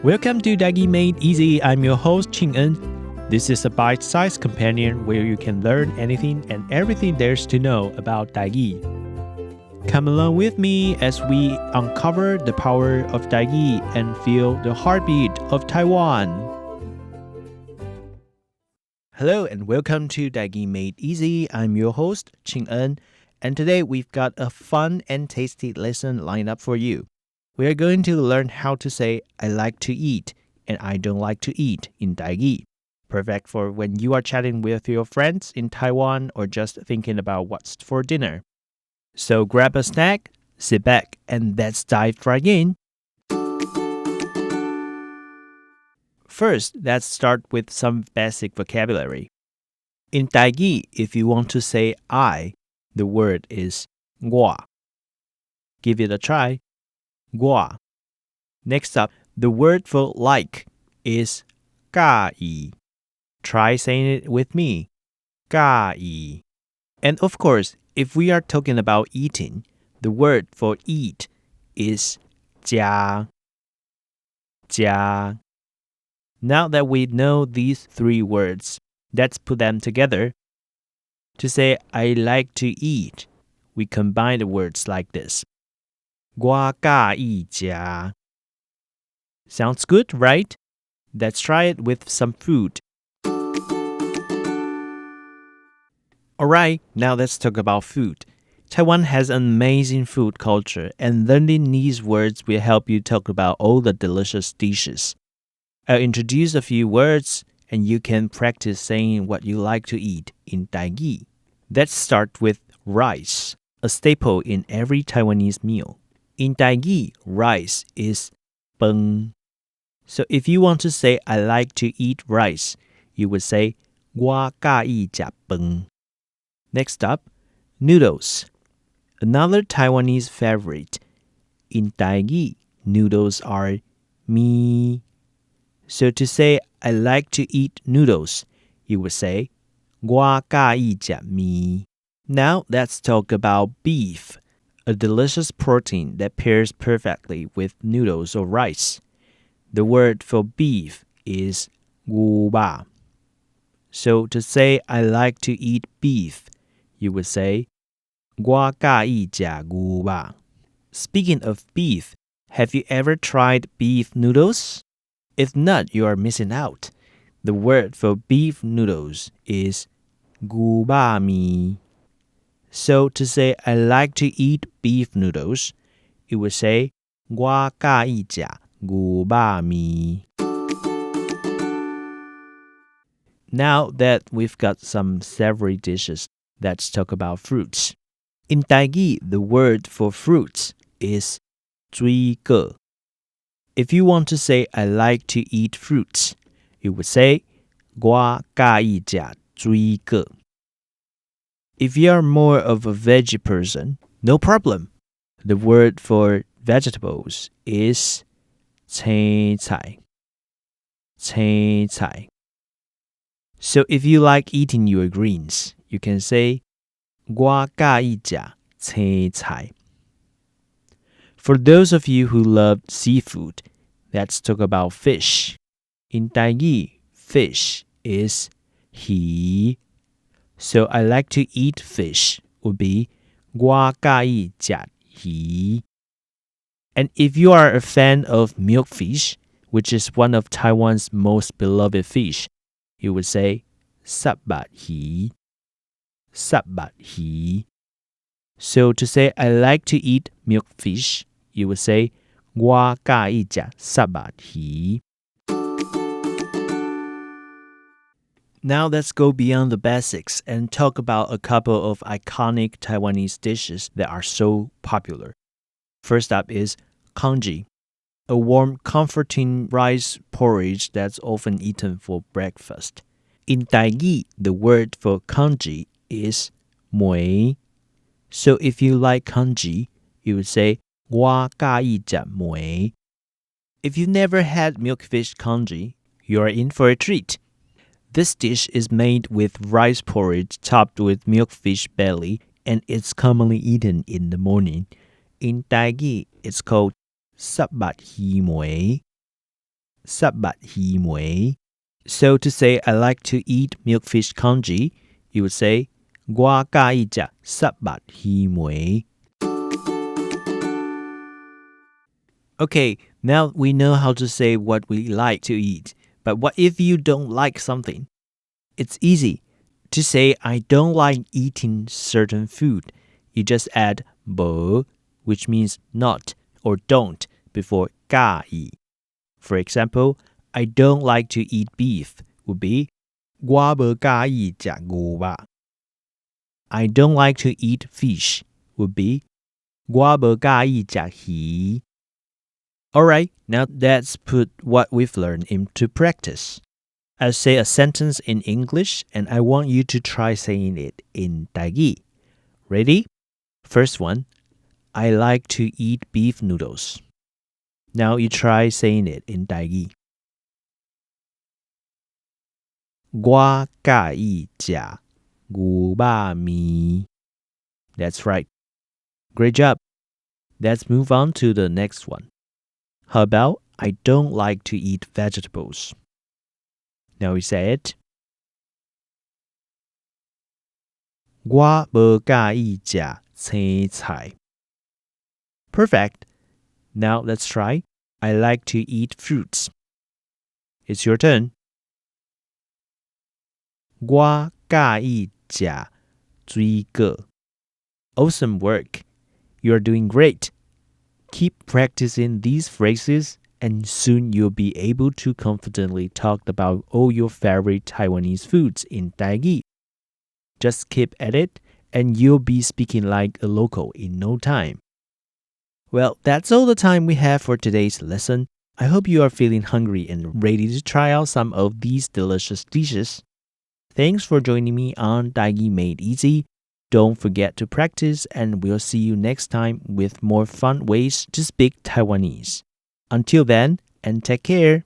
Welcome to Tai-gí Made Easy. I'm your host, Ching-en. This is a bite-sized companion where you can learn anything and everything there's to know about Tai-gí. Come along with me as we uncover the power of Tai-gí and feel the heartbeat of Taiwan. Hello and welcome to Tai-gí Made Easy. I'm your host, Ching-en, and today we've got a fun and tasty lesson lined up for you. We are going to learn how to say I like to eat and I don't like to eat in Tai-gí. Perfect for when you are chatting with your friends in Taiwan or just thinking about what's for dinner. So grab a snack, sit back, and let's dive right in. First, let's start with some basic vocabulary. In Tai-gí, if you want to say I, the word is 我. Give it a try. 我. Next up, the word for like is 介意. Try saying it with me. 介意. And of course, if we are talking about eating, the word for eat is 加. 加. Now that we know these three words, let's put them together. To say I like to eat, we combine the words like this. 我介意吃. Sounds good, right? Let's try it with some food. Alright, now let's talk about food. Taiwan has an amazing food culture, and learning these words will help you talk about all the delicious dishes. I'll introduce a few words, and you can practice saying what you like to eat in Tai-gí. Let's start with rice, a staple in every Taiwanese meal. In Tai-gí, rice is 饭. So if you want to say I like to eat rice, you would say 我介意吃饭. Next up, noodles. Another Taiwanese favorite. In Tai-gí, noodles are mi. So to say I like to eat noodles, you would say 我介意吃米. Now let's talk about beef, a delicious protein that pairs perfectly with noodles or rice. The word for beef is 牛肉. So to say I like to eat beef, you would say 我介意吃牛肉. Speaking of beef, have you ever tried beef noodles? If not, you are missing out. The word for beef noodles is 牛肉面. So to say I like to eat beef noodles, you would say 我介意吃牛肉面. Now that we've got some savory dishes, let's talk about fruits. In Tai-gí, the word for fruits is 水果. If you want to say I like to eat fruits, you would say 我介意吃水果. If you are more of a veggie person, no problem. The word for vegetables is 青菜. 青菜. So if you like eating your greens, you can say 我介意吃青菜. For those of you who love seafood, let's talk about fish. In Tai-gí, fish is 魚. So I like to eat fish would be 我介意吃魚. And if you are a fan of milkfish, which is one of Taiwan's most beloved fish, you would say 十八魚. 十八魚. So to say I like to eat milkfish, you would say 我介意吃十八魚. Now let's go beyond the basics and talk about a couple of iconic Taiwanese dishes that are so popular. First up is congee, a warm, comforting rice porridge that's often eaten for breakfast. In Tai-gí, the word for congee is muối. So if you like congee, you would say 我介意吃muối. If you've never had milkfish congee, you are in for a treat. This dish is made with rice porridge topped with milkfish belly, and it's commonly eaten in the morning. In Tai-gí, it's called 十八魚糜. sắp bát hí muối. So to say I like to eat milkfish congee, you would say 我喜歡食濕白魚梅. Okay, now we know how to say what we like to eat. But what if you don't like something? It's easy. To say I don't like eating certain food, you just add bơ, which means not or don't, before 介意. For example, I don't like to eat beef would be 我不介意食牛肉. I don't like to eat fish would be 我不介意食魚. Alright, now let's put what we've learned into practice. I'll say a sentence in English and I want you to try saying it in Tai-gí. Ready? First one, I like to eat beef noodles. Now you try saying it in Tai-gí. 我介意食牛肉面. That's right. Great job. Let's move on to the next one. How about I don't like to eat vegetables? Now we say it. 我不介意食青菜. Perfect. Now let's try. I like to eat fruits. It's your turn. 我介意食水果. Awesome work. You're doing great. Keep practicing these phrases and soon you'll be able to confidently talk about all your favorite Taiwanese foods in Tai-gí. Just keep at it and you'll be speaking like a local in no time. Well, that's all the time we have for today's lesson. I hope you are feeling hungry and ready to try out some of these delicious dishes. Thanks for joining me on Tai-gí Made Easy. Don't forget to practice and we'll see you next time with more fun ways to speak Taiwanese. Until then, and take care.